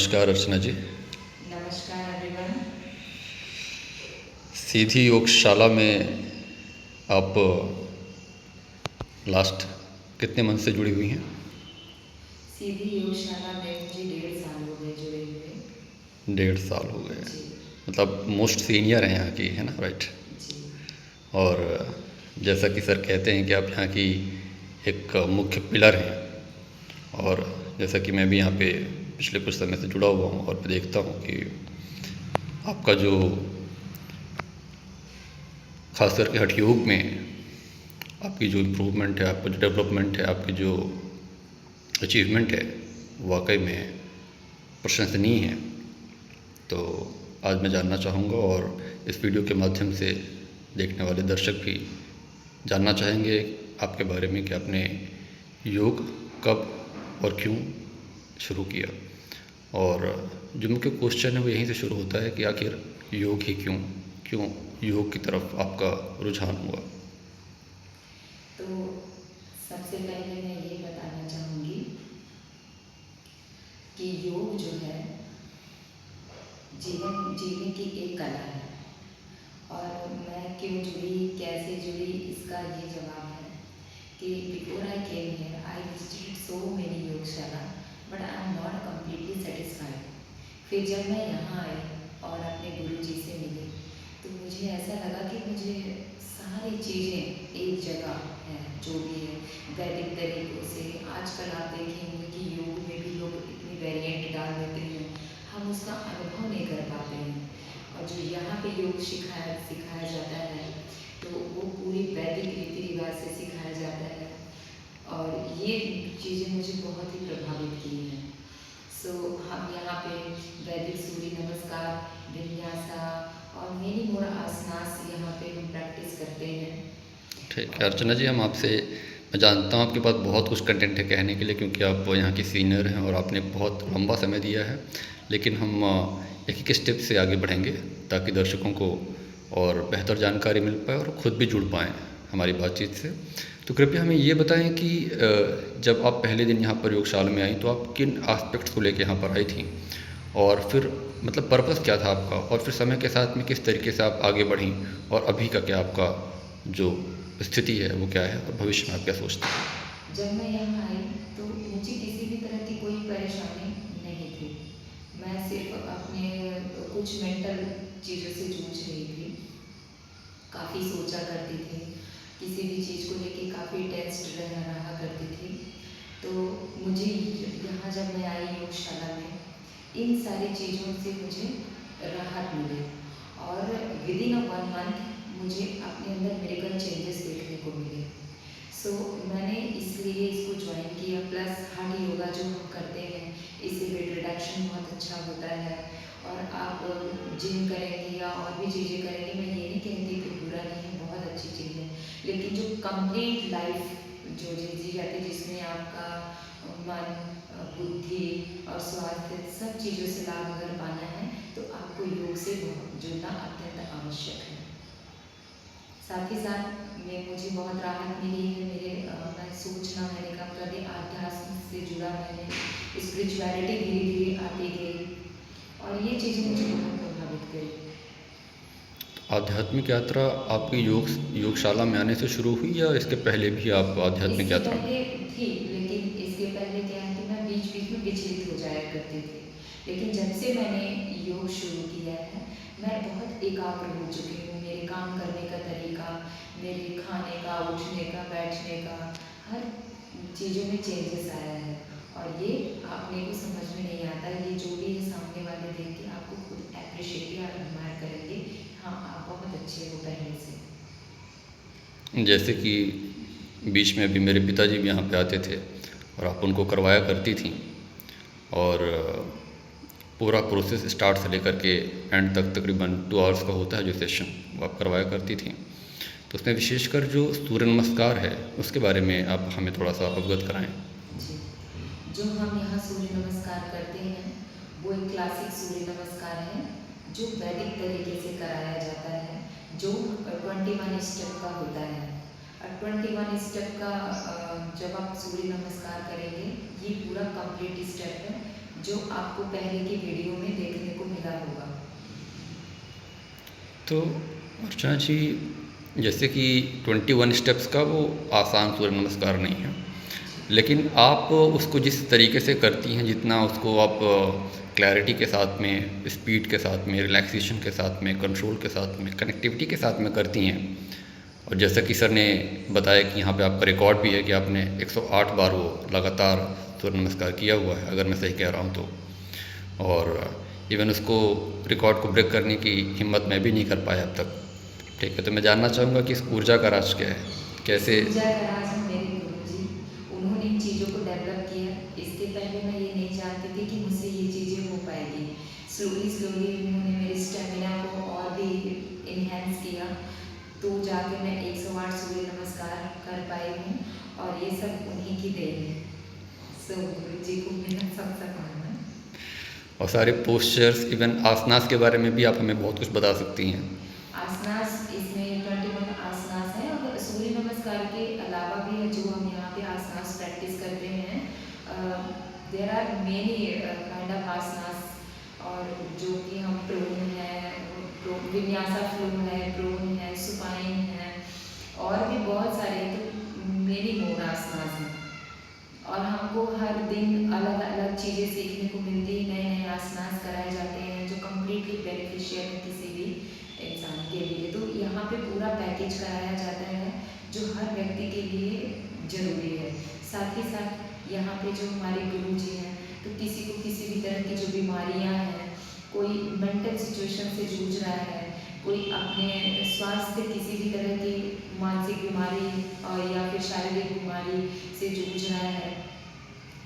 नमस्कार अर्चना जी। नमस्कार एवरीवन। सीधी योगशाला में आप लास्ट कितने मंथ से जुड़ी हुई हैं? सीधी योगशाला में मुझे 1.5 साल हो गए जुड़े हुए। 1.5 साल हो गए। जी मतलब मोस्ट सीनियर हैं यहाँ की, है ना? राइट। जी और जैसा कि सर कहते हैं कि आप यहाँ की एक मुख्य पिलर हैं। और जैसा कि मैं भी यहाँ पे पिछले कुछ समय से जुड़ा हुआ हूँ और मैं देखता हूँ कि आपका जो खास करके हठ योग में आपकी जो इम्प्रूवमेंट है, आपका जो डेवलपमेंट है, आपकी जो अचीवमेंट है, वाकई में प्रशंसनीय है। तो आज मैं जानना चाहूँगा और इस वीडियो के माध्यम से देखने वाले दर्शक भी जानना चाहेंगे आपके बारे में कि आपने योग कब और क्यों शुरू किया। और जो मुख्य क्वेश्चन है वो यहीं से शुरू होता है कि आखिर योग ही क्यों क्यों योग की तरफ आपका रुझान हुआ। तो सबसे पहले मैं ये बताना चाहूँगी कि योग जो है जीवन जीने की एक कला है। और मैं क्यों जुड़ी, कैसे जुड़ी, इसका ये जवाब है कि before I came here I visited so many योगशाला but I am not completely satisfied. फिर जब मैं यहाँ आई और अपने गुरु जी से मिली तो मुझे ऐसा लगा कि मुझे सारी चीज़ें एक जगह हैं, जो भी है वैदिक तरीकों से। आजकल आप देखेंगे कि योग में भी लोग इतनी वेरिएंट डाल देते हैं, हम उसका अनुभव नहीं कर पाते हैं। और जो यहाँ पे योग सिखाया जाता है तो वो पूरी वैदिक रीति रिवाज से सिखाया जाता है। और ये चीज़ें मुझे बहुत ही प्रभावित की हैं। सो हम यहाँ पे वैदिक सूर्य नमस्कार, विन्यासा और मेनी मोर आसनास यहाँ पे हम प्रैक्टिस करते हैं। ठीक है अर्चना जी, हम आपसे, मैं जानता हूँ आपके पास बहुत कुछ कंटेंट है कहने के लिए क्योंकि आप यहाँ की सीनियर हैं और आपने बहुत लंबा समय दिया है। लेकिन हम एक एक स्टेप से आगे बढ़ेंगे ताकि दर्शकों को और बेहतर जानकारी मिल पाए और ख़ुद भी जुड़ पाएँ हमारी बातचीत से। तो कृपया हमें ये बताएं कि जब आप पहले दिन यहाँ पर योगशाला में आई तो आप किन एस्पेक्ट्स को लेकर यहाँ पर आई थी और फिर मतलब पर्पस क्या था आपका, और फिर समय के साथ में किस तरीके से आप आगे बढ़ीं और अभी का क्या आपका जो स्थिति है वो क्या है और भविष्य में आप क्या सोचते हैं? जब मैं यहाँ आई तो मुझे किसी भी तरह की कोई परेशानी नहीं थी। मैं सिर्फ अपने कुछ मेंटल चीज़ों से जूझ रही थी। काफ़ी सोचा करती थी, किसी भी चीज़ को लेके काफ़ी टेंस्ड रहा करती थी। तो मुझे यहाँ जब मैं आई योगशाला में इन सारी चीज़ों से मुझे राहत मिली। और विदिन अ 1 मंथ मुझे अपने अंदर मेडिकल चेंजेस देखने को मिले। सो मैंने इसलिए इसको ज्वाइन किया। प्लस हार्ड योगा जो हम करते हैं इससे वेट रिडक्शन बहुत अच्छा होता है। और आप जिम करेंगे या और भी चीज़ें करेंगे, मैं ये नहीं कहती कि बुरा नहीं है, बहुत अच्छी चीज़ है। लेकिन जो कंप्लीट लाइफ जो जी जाती है जिसमें आपका मन, बुद्धि और स्वास्थ्य सब चीज़ों से लाभ अगर पाना है तो आपको योग से जुड़ना अत्यंत आवश्यक है। साथ ही साथ में मुझे बहुत राहत मिली है। मैं सोचना, मैंने कहा कभी आध्यात्म से जुड़ा, मैंने स्पिरिचुअलिटी धीरे धीरे आती गई और ये चीज़ें मुझे बहुत प्रभावित करी। आध्यात्मिक यात्रा आपकी योगशाला में आने से शुरू हुई या इसके पहले भी आप आध्यात्मिक इसके यात्रा में? पहले थी, लेकिन इसके पहले क्या है कि मैं बीच बीच में विचलित हो जाया करती थी। लेकिन जब से मैंने योग शुरू किया है मैं बहुत एकाग्र हो चुकी हूँ। मेरे काम करने का तरीका, मेरे खाने का, उठने का, बैठने का, हर चीज़ों में चेंजेस आया है। और ये आपने को समझ में नहीं आता, ये जो भी है सामने वाले देख के आपको खुद अप्रिशिएट या एडमायर करेंगे, हाँ आप बहुत अच्छे हो पहले से। जैसे कि बीच में अभी मेरे पिताजी भी यहाँ पे आते थे और आप उनको करवाया करती थी और पूरा प्रोसेस स्टार्ट से लेकर के एंड तक तकरीबन 2 आवर्स का होता है जो सेशन, वो आप करवाया करती थी। तो उसमें विशेषकर जो सूर्य नमस्कार है उसके बारे में आप हमें थोड़ा सा अवगत कराएं। जी, जो हम यहाँ सूर्य नमस्कार करते हैं वो एक क्लासिक सूर्य नमस्कार है जो वैदिक तरीके से कराया जाता है, जो 21 स्टेप का होता है। 21 स्टेप का जब आप सूर्य नमस्कार करेंगे, ये पूरा कंप्लीट स्टेप है जो आपको पहले की वीडियो में देखने को मिला होगा। तो अर्चना जी, जैसे कि 21 स्टेप्स का वो आसान सूर्य नमस्कार नहीं है, लेकिन आप उसको जिस तरीके से करती हैं, जितना उसको आप क्लैरिटी के साथ में, स्पीड के साथ में, रिलैक्सेशन के साथ में, कंट्रोल के साथ में, कनेक्टिविटी के साथ में करती हैं, और जैसा कि सर ने बताया कि यहाँ पे आपका रिकॉर्ड भी है कि आपने 108 बार वो लगातार सूर्य नमस्कार किया हुआ है, अगर मैं सही कह रहा हूँ तो। और इवन उसको रिकॉर्ड को ब्रेक करने की हिम्मत मैं भी नहीं कर पाया अब तक। ठीक है, तो मैं जानना चाहूँगा कि इस ऊर्जा का राज क्या है, इस कैसे? ऊर्जा का राज है मेरे गुरुजी। उन्होंने इन चीज़ों को डेवलप किया। इसके पहले मैं ये नहीं जानती थी कि मुझसे ये चीज़ें हो पाएगी। स्लोली स्लोली उन्होंने मेरे स्टेमिना को और भी इन्हेंस किया, तो जाके मैं 108 सूर्य नमस्कार कर पाई हूँ, और ये सब उन्हीं की देन है। सो गुरुजी को मेरा सबसे मानना। और सारे पोस्चर्स, इवन आसनास के बारे में भी आप हमें बहुत कुछ बता सकती हैं। आसनास, इसमें 21 आसनास हैं, और सूर्य नमस्कार के अलावा भी है जो हम यहाँ पे आसनास प्रैक्टिस करते हैं। There are many kind of asanas, और जो कि हम प्रोन है, विन्यासा फ्लो है, प्रोन है, सुपाइन है, और भी बहुत सारे, तो मेनी मोर आसनास हैं। और हमको हर दिन अलग अलग चीज़ें सीखने को मिलती है, नए नए आसनास कराए जाते हैं जो कम्प्लीटली बेनिफिशियल है किसी भी इंसान के लिए। तो यहाँ पे पूरा पैकेज कराया जाता है जो हर व्यक्ति के लिए ज़रूरी है। साथ ही साथ यहाँ पे जो हमारे गुरु जी हैं, तो किसी को किसी भी तरह की जो बीमारियाँ हैं, कोई मेंटल सिचुएशन से जूझ रहा है, कोई अपने स्वास्थ्य किसी भी तरह की मानसिक बीमारी और या फिर शारीरिक बीमारी से जूझ रहा है,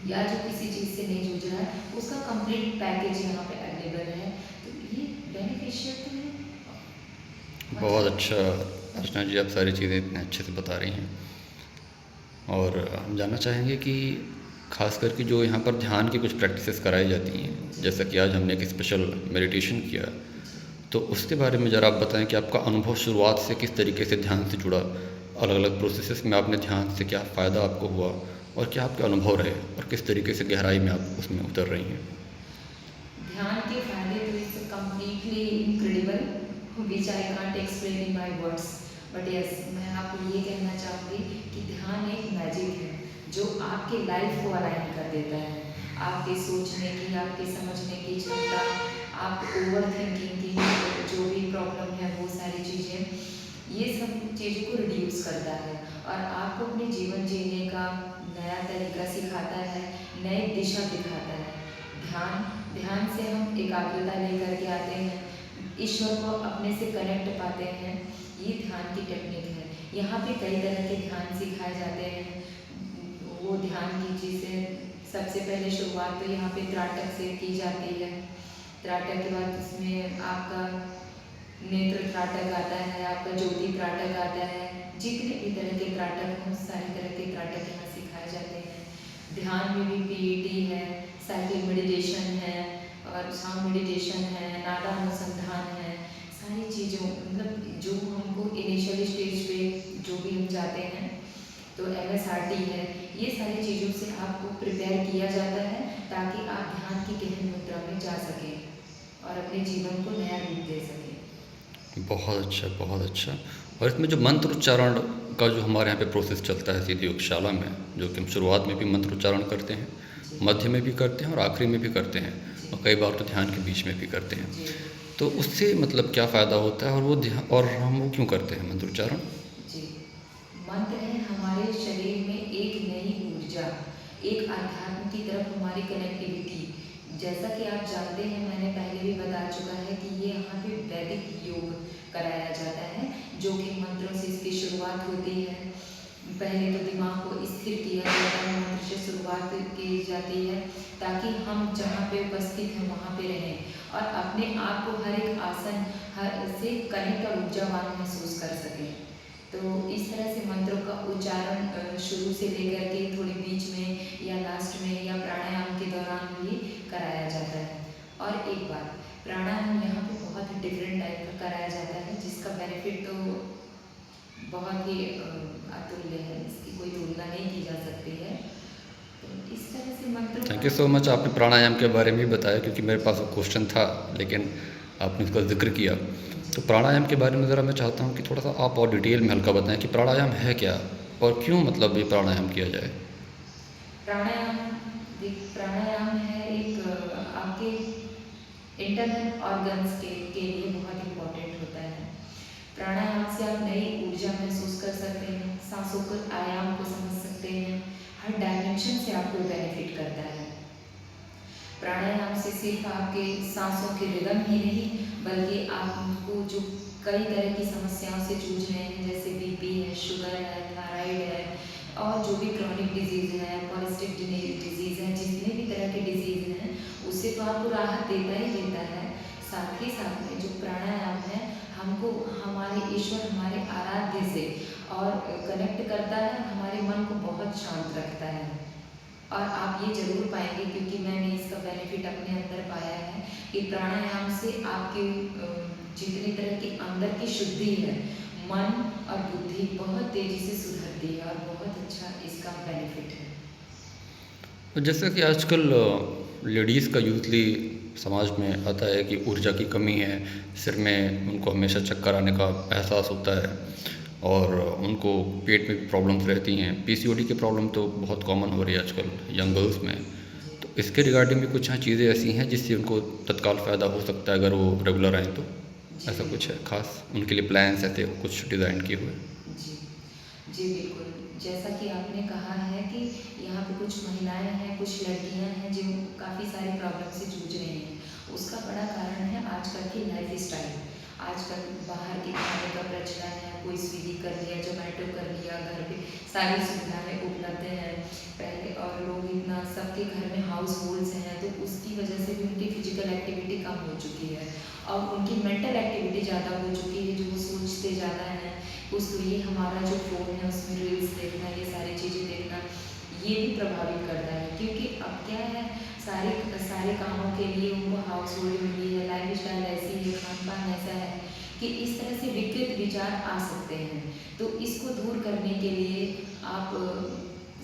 या जो किसी चीज़ से नहीं जूझ रहा है, उसका कंप्लीट पैकेज यहाँ पे अवेलेबल है। तो ये बेनिफिशियल तो है। बहुत अच्छा अर्चना जी, आप सारी चीज़ें इतने अच्छे से बता रही हैं। और हम जानना चाहेंगे कि ख़ास करके जो यहाँ पर ध्यान की कुछ प्रैक्टिसेस कराई जाती हैं, जैसा कि आज हमने एक स्पेशल मेडिटेशन किया, तो उसके बारे में ज़रा आप बताएं कि आपका अनुभव शुरुआत से किस तरीके से ध्यान से जुड़ा, अलग अलग प्रोसेसेस में आपने ध्यान से क्या फ़ायदा आपको हुआ, और क्या आपके अनुभव रहे, और किस तरीके से गहराई में आप उसमें उतर रही हैं। ध्यान के फायदे तो it's completely incredible, which I can't explain in my words, but yes, मैं आपको ये कहना चाहूँगी कि ध्यान एक मैजिक है जो आपके लाइफ को अलाइन कर देता है। आपके सोचने की, आपके समझने की क्षमता, आप ओवर थिंकिंग की जो भी प्रॉब्लम है, वो सारी चीज़ें, ये सब चीज़ों को रिड्यूस करता है, और आपको अपने जीवन जीने का नया तरीका सिखाता है, नई दिशा दिखाता है। ध्यान ध्यान से हम एकाग्रता लेकर के आते हैं, ईश्वर को अपने से कनेक्ट पाते हैं। ये ध्यान की टेक्निक है। यहाँ पे कई तरह के ध्यान सिखाए जाते हैं। वो ध्यान की चीज़ें, सबसे पहले शुरुआत तो यहाँ पे त्राटक से की जाती है। त्राटक के बाद उसमें आपका नेत्र त्राटक आता है, आपका ज्योति त्राटक आता है। जितने भी तरह के त्राटक हों, सारे तरह के त्राटक यहाँ सिखाए जाते हैं। ध्यान में भी पीईटी है, साइकिल मेडिटेशन है, और साउंड मेडिटेशन है, नादानुसंधान है, सारी चीज़ों, मतलब जो हमको इनिशियल स्टेज पे जो भी हम जाते हैं, तो MSRT है, ये सारी चीज़ों से आपको प्रिपेयर किया जाता है ताकि आप ध्यान की गहन मुद्रा में जा सकें और अपने जीवन को नया रूप दे सकें। बहुत अच्छा, बहुत अच्छा। और इसमें जो मंत्र उच्चारण का जो हमारे यहाँ पे प्रोसेस चलता है सिद्ध योगशाला में, जो कि हम शुरुआत में भी मंत्र उच्चारण करते हैं, जी मध्य में भी करते हैं और आखिरी में भी करते हैं, जी और कई बार तो ध्यान के बीच में भी करते हैं। जी तो उससे मतलब क्या फ़ायदा होता है, और वो ध्यान, और हम वो क्यों करते हैं मंत्र उच्चारण? जी। मंत्र है हमारे शरीर में एक नई ऊर्जा, एक आध्यात्म की तरफ हमारी कनेक्टिविटी। जैसा कि आप जानते हैं, मैंने पहले भी बता चुका है कि ये यहाँ पे वैदिक योग कराया जाता है, जो कि मंत्रों से इसकी शुरुआत होती है। पहले तो दिमाग को स्थिर किया जाता है, मंत्र से शुरुआत की जाती है, ताकि हम जहाँ पे उपस्थित हैं वहाँ पे रहें और अपने आप को हर एक आसन से कनेक्ट और ऊर्जावान महसूस कर सकें। तो इस तरह से मंत्रों का उच्चारण शुरू से लेकर के थोड़ी बीच में या लास्ट में या प्राणायाम के दौरान भी कराया जाता है। और एक बात, प्राणायाम यहाँ पे बहुत डिफरेंट टाइप का कराया जाता है, जिसका बेनिफिट तो बहुत ही अतुल्य है, इसकी कोई तुलना नहीं की जा सकती है। तो इस तरह से मंत्रों थैंक का। यू सो मच, आपने प्राणायाम के बारे में भी बताया क्योंकि मेरे पास वो क्वेश्चन था, लेकिन आपने उसका ज़िक्र किया। तो जी। प्राणायाम के बारे में ज़रा मैं चाहता हूँ कि थोड़ा सा आप और डिटेल में हल्का बताएं कि प्राणायाम है क्या और क्यों मतलब ये प्राणायाम किया जाए। प्राणायाम, प्राणायाम है एक आपके इंटरनल ऑर्गन्स के लिए बहुत इम्पोर्टेंट होता है। प्राणायाम से आप नई ऊर्जा महसूस कर सकते हैं, सांसों के आयाम को समझ सकते हैं, हर डायमेंशन से आपको बेनिफिट करता है। प्राणायाम से सिर्फ आपके सांसों के रिदम ही नहीं, बल्कि आपको जो कई तरह की समस्याओं से जूझ रहे हैं, जैसे बीपी है, शुगर है, थायराइड है, और जो भी क्रॉनिक डिजीज़ है, पॉलिस्टिक डिजीज़ है, जितने भी तरह के डिजीज़ हैं, उससे तो आपको राहत देता ही देता है। साथ ही साथ में जो प्राणायाम है, हमको हमारे ईश्वर, हमारे आराध्य से और कनेक्ट करता है, हमारे मन को बहुत शांत रखता है। और आप ये ज़रूर पाएंगे, क्योंकि मैंने इसका बेनिफिट अपने अंदर पाया है, कि प्राणायाम से आपके जितनी तरह की अंदर की शुद्धि है, मन और बुद्धि बहुत तेज़ी से सुधरती है, और बहुत अच्छा इसका बेनिफिट है। तो जैसा कि आजकल लेडीज़ का यूजली समाज में आता है कि ऊर्जा की कमी है, सिर में उनको हमेशा चक्कर आने का एहसास होता है और उनको पेट में भी प्रॉब्लम्स रहती हैं। पीसीओडी की प्रॉब्लम तो बहुत कॉमन हो रही है आजकल यंग गर्ल्स में। जी। तो इसके रिगार्डिंग भी कुछ यहाँ चीज़ें ऐसी हैं जिससे उनको तत्काल फ़ायदा हो सकता है अगर वो रेगुलर आएँ तो? जी ऐसा कुछ है बिल्कुल। ख़ास उनके लिए प्लान्स ऐसे कुछ डिज़ाइन किए हुए? जी। जी बिल्कुल। जैसा कि आपने कहा है कि यहाँ पे कुछ महिलाएं हैं, कुछ लड़कियां हैं जो काफ़ी सारी प्रॉब्लम से जूझ रही हैं। उसका बड़ा कारण है आजकल की लाइफ स्टाइल। आजकल बाहर के खाने का प्रचलन है, कोई स्विगी कर लिया, जोमेटो कर लिया, घर पे सारी सुविधाएं उपलब्ध हैं पहले, और लोग इतना सबके घर में हाउस होल्ड्स हैं, तो उसकी वजह से भी उनकी फिजिकल एक्टिविटी कम हो चुकी है, और उनकी मेंटल एक्टिविटी ज़्यादा हो चुकी है, जो वो सोचते ज़्यादा हैं। उसको ये हमारा जो फ़ोन है उसमें रील्स देखना, ये सारी चीज़ें देखना, ये भी प्रभावित करता है, क्योंकि अब क्या है, सारे सारे कामों के लिए उनको हाउस होल्ड मिली है, लाइफ स्टाइल ऐसी है, खान पान ऐसा है कि इस तरह से विकृत विचार आ सकते हैं। तो इसको दूर करने के लिए आप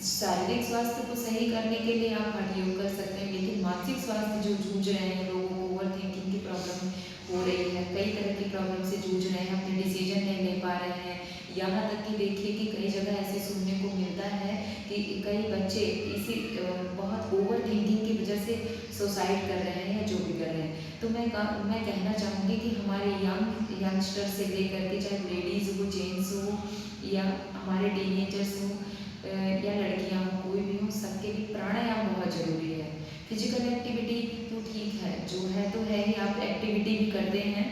शारीरिक स्वास्थ्य को सही करने के लिए आप हठ योग कर सकते हैं, लेकिन मानसिक स्वास्थ्य जो जूझ रहे हैं लोगों को, ओवर थिंकिंग की प्रॉब्लम हो रही है, कई तरह की प्रॉब्लम से जूझ रहे हैं, अपने डिसीजन नहीं ले पा रहे हैं। यहाँ तक कि देखिए कि कई जगह ऐसे सुनने को मिलता है कि कई बच्चे इसी बहुत ओवर थिंकिंग की वजह से सुसाइड कर रहे हैं, या जो भी कर रहे हैं। तो मैं कहना चाहूँगी कि हमारे यंगस्टर से लेकर के, चाहे लेडीज़ हो, जेंट्स हो, या हमारे टीनेजर्स हो, या लड़कियाँ हो, कोई भी हो, सबके लिए प्राणायाम बहुत ज़रूरी है। फिजिकल एक्टिविटी तो ठीक है, जो है तो है ही, आप एक्टिविटी भी करते हैं,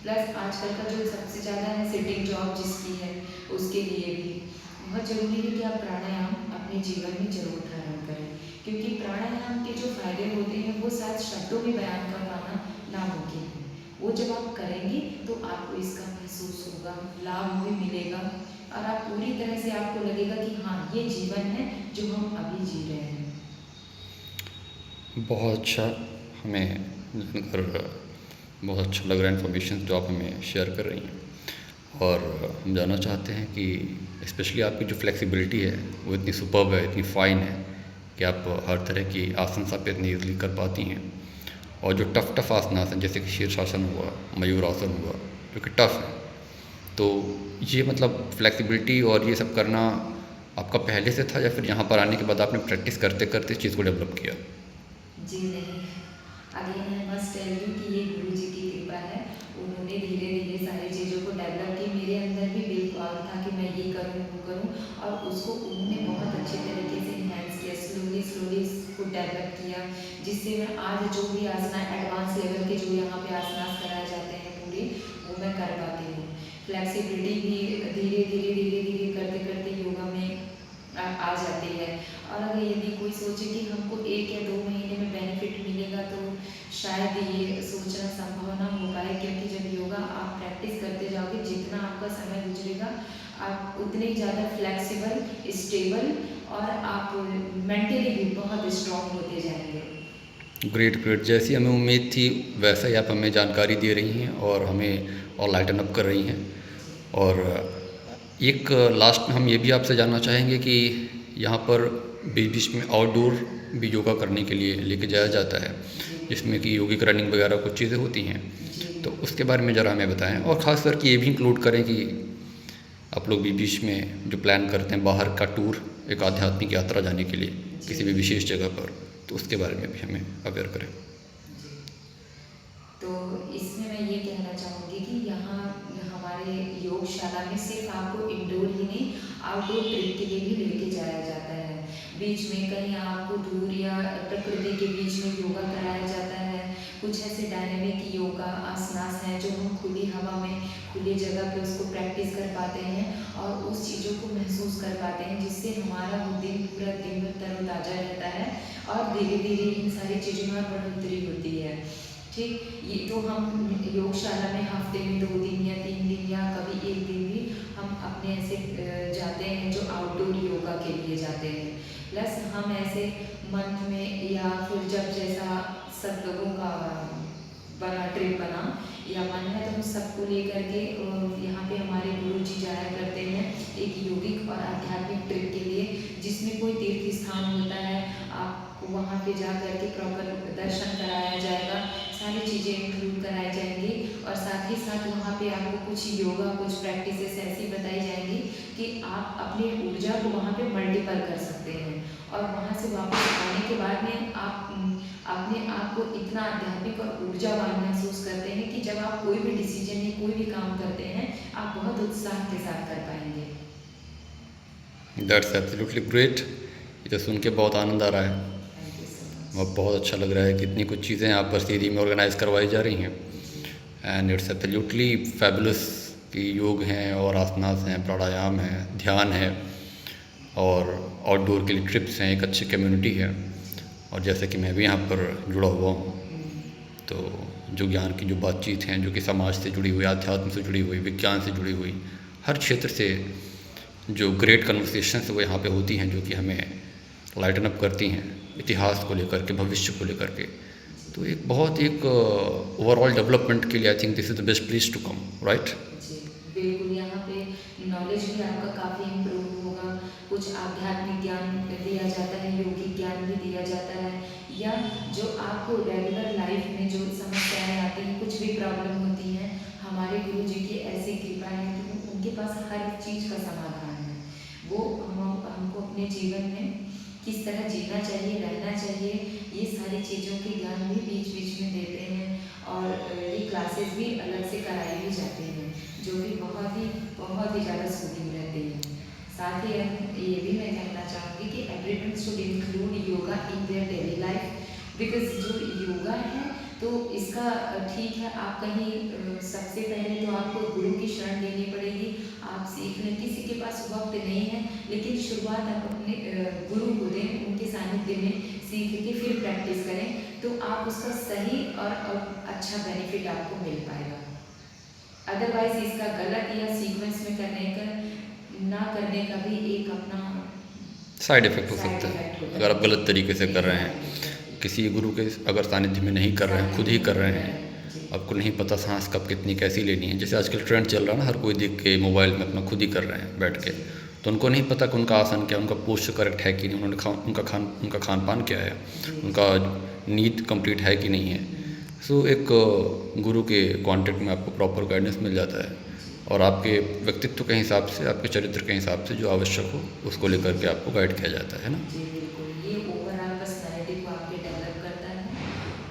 प्लस आजकल का जो सबसे ज़्यादा है सिटिंग जॉब जिसकी है, उसके लिए भी बहुत ज़रूरी है कि आप प्राणायाम अपने जीवन में जरूर धारण करें, क्योंकि प्राणायाम के जो फायदे होते हैं वो शायद शब्दों में बयान कर पाना नामुमकिन है। वो जब आप करेंगे तो आपको इसका महसूस होगा, लाभ भी मिलेगा, और आप पूरी तरह से आपको लगेगा कि हाँ, ये जीवन है जो हम अभी जी रहे हैं। बहुत अच्छा, हमें सुनकर बहुत अच्छा लग रहा है इन्फॉर्मेशन जो आप हमें शेयर कर रही हैं। और हम जानना चाहते हैं कि स्पेशली आपकी जो फ्लेक्सिबिलिटी है वो इतनी सुपर्ब है, इतनी फ़ाइन है कि आप हर तरह की आसन आप इतनी ईज़िली कर पाती हैं। और जो टफ़ आसनास हैं जैसे कि शीर्षासन हुआ, मयूरासन हुआ, जो कि टफ़ है, तो ये मतलब फ्लेक्सिबिलिटी और ये सब करना आपका पहले से था या फिर यहाँ पर आने के बाद आपने प्रैक्टिस करते करते इस चीज़ को डेवलप किया? जी नहीं, again I must tell you कि ये गुरु जी की कृपा है। उन्होंने धीरे धीरे सारी चीज़ों को डेवलप की, मेरे अंदर भी बिल्कुल था कि मैं ये करूँ वो करूँ, और उसको उन्होंने बहुत अच्छे तरीके से इन्हेंस किया, स्लोली स्लोली इसको डेवलप किया, जिससे मैं आज जो भी आसना एडवांस लेवल के जो यहाँ पे आसनास कराए जाते हैं पूरे, वो मैं कर पाती हूँ। फ्लेक्सिबिलिटी भी धीरे धीरे धीरे धीरे करते करते योगा में आ जाती है। और अगर यदि कोई सोचे कि हमको 1 या 2 महीने में बेनिफिट मिलेगा, तो शायद ये सोचना संभव ना हो पाए, क्योंकि जब योगा आप प्रैक्टिस करते जाओगे, जितना आपका समय गुजरेगा, आप उतने ही ज़्यादा फ्लेक्सिबल, स्टेबल, और आप मेंटली भी बहुत स्ट्रॉन्ग होते जाएंगे। ग्रेट ग्रेट, जैसी हमें उम्मीद थी वैसा ही आप हमें जानकारी दे रही हैं और हमें और लाइटन अप कर रही हैं। और एक लास्ट में हम ये भी आपसे जानना चाहेंगे कि यहाँ पर बीच बीच में आउटडोर भी योगा करने के लिए लेके जाया जाता है, जिसमें कि योगिक रनिंग वगैरह कुछ चीज़ें होती हैं। जी तो उसके बारे में ज़रा हमें बताएं, और ख़ास करके ये भी इंक्लूड करें कि आप लोग बीच बीच में जो प्लान करते हैं बाहर का टूर, एक आध्यात्मिक यात्रा जाने के लिए किसी भी विशेष जगह पर, तो उसके बारे में भी हमें अवेयर करें। जी। तो इसमें मैं ये कहना चाहूँगी कि यहाँ हमारे योगशाला में सिर्फ आपको इंडोर ही नहीं, आउटडोर ट्रिप के लिए भी लेके जाया जाता है। बीच में कहीं आपको दूर या प्रकृति के बीच में योगा कराया जाता है। कुछ ऐसे डायनेमिक योगा आसनास हैं जो हम खुली हवा में, खुली जगह पे उसको प्रैक्टिस कर पाते हैं और उस चीज़ों को महसूस कर पाते हैं, जिससे हमारा वो दिन पूरा दिन भर तरोताज़ा रहता है और धीरे धीरे इन सारी चीज़ों में बढ़ोतरी होती है। ठीक, ये तो हम योगशाला में हफ्ते में 2 दिन या 3 दिन या कभी 1 दिन भी हम अपने ऐसे जाते हैं जो आउटडोर योगा के लिए जाते हैं। प्लस हम ऐसे मंथ में या फिर जब जैसा सब लोगों का ट्रिप बना या मन है, तो हम सबको लेकर के यहाँ पे हमारे गुरु जी जाया करते हैं एक योगिक और आध्यात्मिक ट्रिप के लिए, जिसमें कोई तीर्थ स्थान होता है, आपको वहाँ पे जा कर के प्रॉपर दर्शन कराया जाएगा, सारी चीज़ें इंक्लूड कराई जाएंगी और साथ ही साथ वहाँ पे आपको कुछ योगा, कुछ प्रैक्टिसेस ऐसी बताई जाएंगी कि आप अपनी ऊर्जा को वहाँ पे मल्टीपल कर सकते हैं और वहाँ से वापस आने के बाद में आप अपने आप को इतना आध्यात्मिक और ऊर्जावान महसूस करते हैं कि जब आप कोई भी डिसीजन या कोई भी काम करते हैं, आप बहुत उत्साह के साथ कर पाएंगे। That's absolutely great. ये तो सुन के बहुत आनंद आ रहा है थैंक यू सो मच। और बहुत अच्छा लग रहा है कि इतनी कुछ चीज़ें यहाँ पर सीधी में ऑर्गेनाइज करवाई जा रही हैं। एंड इट्स एब्सोल्युटली फैबुलस कि योग हैं और आसनास हैं, प्राणायाम है, ध्यान है और आउटडोर के लिए ट्रिप्स हैं, एक अच्छी कम्युनिटी है। और जैसे कि मैं भी यहाँ पर जुड़ा हुआ हूँ, तो जो ज्ञान की जो बातचीत हैं, जो कि समाज से जुड़ी हुई, आध्यात्म से जुड़ी हुई, विज्ञान से जुड़ी हुई, हर क्षेत्र से जो ग्रेट कन्वर्सेशंस वो यहाँ पे होती हैं, जो कि हमें लाइटन अप करती हैं इतिहास को लेकर के, भविष्य को लेकर के। तो एक बहुत एक ओवरऑल डेवलपमेंट के लिए I think this is the best place to come, right? जी, बिल्कुल, यहाँ पे नॉलेज भी आपका काफ़ी इम्प्रूव होगा, कुछ आध्यात्मिक ज्ञान दिया जाता है, यौगिक ज्ञान भी दिया जाता है, या जो आपको रेगुलर लाइफ में जो समस्याएं आती हैं, कुछ भी प्रॉब्लम होती हैं, हमारे गुरु जी की ऐसी कृपा है कि उनके पास हर चीज़ का समाधान है। वो हमको अपने जीवन में किस तरह जीना चाहिए, रहना चाहिए, ये सारी चीज़ों के ज्ञान भी बीच बीच में देते हैं और ये क्लासेस भी अलग से कराई भी जाती हैं, जो कि बहुत ही ज़्यादा सूदिंग रहती है। साथ ही ये भी मैं कहना चाहूँगी कि everyone should include yoga in their daily life, because जो योगा है तो इसका ठीक है, आप कहीं सबसे पहले तो आपको गुरु की शरण लेनी पड़ेगी, आप सीख लें, किसी के पास वक्त नहीं है, लेकिन शुरुआत आप अपने गुरु को दें, उनके सानिध्य में सीख के फिर प्रैक्टिस करें, तो आप उसका सही और अच्छा बेनिफिट आपको मिल पाएगा। अदरवाइज इसका गलत या सीक्वेंस में करने का ना करने का भी एक अपना साइड इफ़ेक्ट हो साइड सकता है इफेक्ट होता अगर आप गलत तरीके से कर रहे हैं, है। किसी गुरु के अगर सानिध्य में नहीं कर रहे हैं, खुद ही कर रहे हैं, जी, आपको नहीं पता सांस कब कितनी कैसी लेनी है। जैसे आजकल ट्रेंड चल रहा है ना, हर कोई देख के मोबाइल में अपना खुद ही कर रहे हैं बैठ के, तो उनको नहीं पता कि उनका आसन क्या, उनका पोस्चर करेक्ट है कि नहीं, उनका खान पान क्या है, उनका नींद कंप्लीट है कि नहीं है। सो एक गुरु के कांटेक्ट में आपको प्रॉपर गाइडेंस मिल जाता है और आपके व्यक्तित्व के हिसाब से, आपके चरित्र के हिसाब से जो आवश्यक हो उसको लेकर के आपको गाइड किया जाता है ना। जी बिल्कुल, ये ओवरऑल पर्सनैलिटी को आपके डेवलप करता है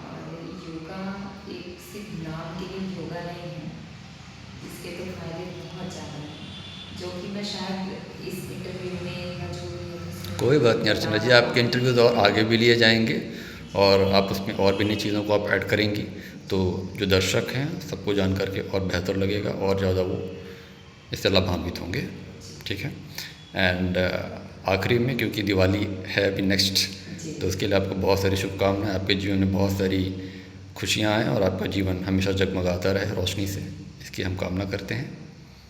और योगा एक सिर्फ नाम के लिए योगा नहीं है, इसके तो फायदे बहुत ज़्यादा हैं, जो कि मैं शायद इस इंटरव्यू में या जो भी है उसमें कोई बात नहीं अर्चना जी, आपके इंटरव्यूज़ और आगे भी लिए जाएंगे और आप उसमें और भी नई चीज़ों को आप ऐड करेंगी, तो जो दर्शक हैं सबको जान करके और बेहतर लगेगा और ज़्यादा वो इससे लाभान्वित होंगे। ठीक है। एंड आखिरी में, क्योंकि दिवाली है अभी नेक्स्ट, जी तो उसके लिए आपको बहुत सारी शुभकामनाएं, आपके जीवन में बहुत सारी खुशियाँ आएँ और आपका जीवन हमेशा जगमगाता रहे रोशनी से, इसकी हम कामना करते हैं।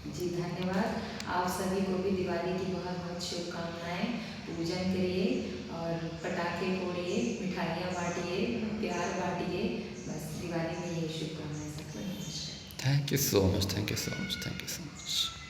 जी धन्यवाद। आप सभी को भी दिवाली की बहुत बहुत शुभकामनाएं। पूजन करिए और पटाखे फोड़िए, मिठाइयाँ बांटिए, प्यार बांटिए, बस दिवाली में यही शुभकामनाएं सबको। नमस्कार। Thank you so much, thank you so much, thank you so much.